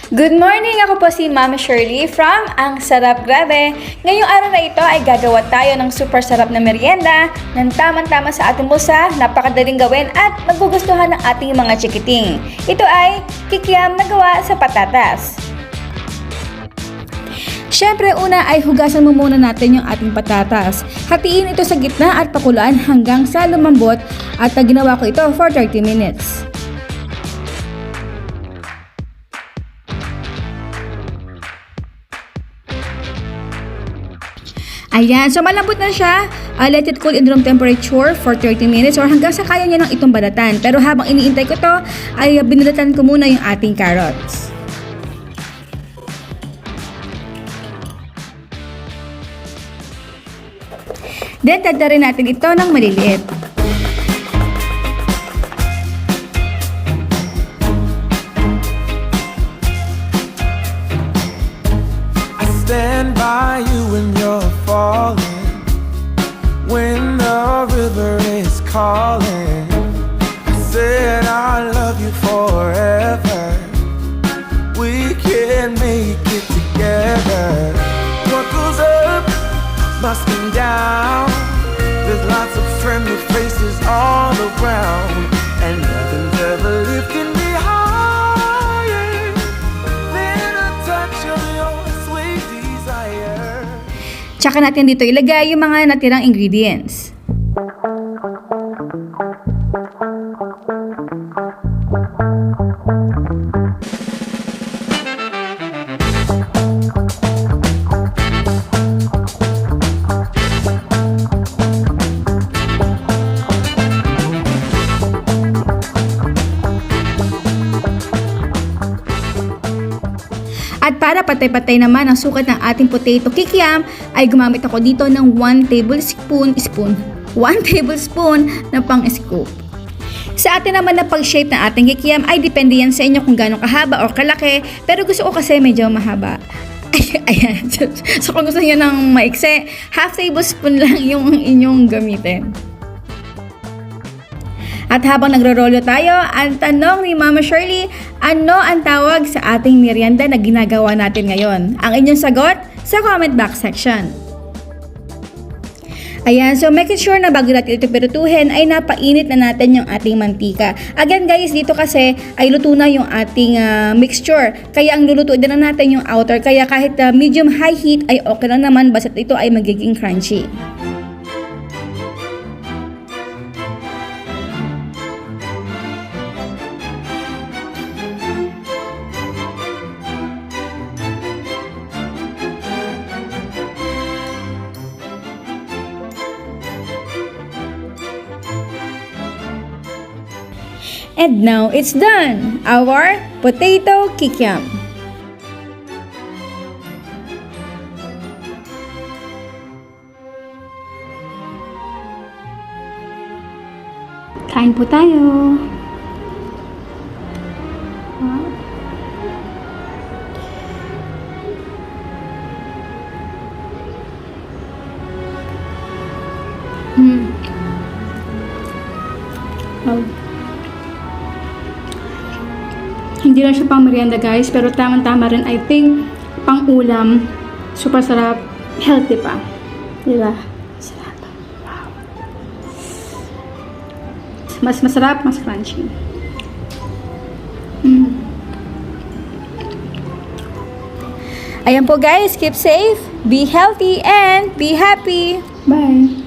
Good morning! Ako po si Mama Shirley from Ang Sarap Grabe. Ngayong araw na ito ay gagawa tayo ng super sarap na merienda ng tamang-tama sa ating bulsa, napakadaling gawin at magugustuhan ng ating mga chikiting. Ito ay KIKIAM na gawa sa patatas. Siyempre, una ay hugasan mo muna natin yung ating patatas. Hatiin ito sa gitna at pakuluan hanggang sa lumambot at ginawa ko ito for 30 minutes. Ayan, so malambot na siya. Let it cool in room temperature for 30 minutes or hanggang sa kaya niya ng itong balatan. Pero habang iniintay ko to, ay binalatan ko muna yung ating carrots. Then, tadtarin natin ito ng maliliit. Stand by you when you're falling, when the river is calling. I said I love you forever. We can make it together. What goes up must come down. There's lots of friendly faces all around, and nothing's ever lifting me higher than a touch of your sweet desire. Tsaka natin dito ilagay yung mga natirang ingredients. At para patay-patay naman ang sukat ng ating potato kikiam, ay gumamit ako dito ng 1 tablespoon na pang-scoop. Sa atin naman na pag-shape ng ating kikiam ay depende yan sa inyo kung gaano kahaba o kalaki, pero gusto ko kasi medyo mahaba. Ayan. So kung gusto niyo ng maikse, half tablespoon lang yung inyong gamitin. At habang nagro-rolyo tayo, ang tanong ni Mama Shirley, ano ang tawag sa ating merienda na ginagawa natin ngayon? Ang inyong sagot sa comment box section. Ayan, so making sure na bago natin ito pirutuhin ay napainit na natin yung ating mantika. Again guys, dito kasi ay luto na yung ating mixture. Kaya ang lulutuin din na natin yung outer. Kaya kahit medium high heat ay okay lang naman basta ito ay magiging crunchy. And now it's done! Our potato kikiam. Kain po tayo! Hindi lang siya pang merienda guys, pero tamang-tama rin. I think pang ulam, super sarap, healthy pa. Diba? Sarap. Wow. Mas masarap, mas crunchy. Ayan po guys, keep safe, be healthy, and be happy. Bye!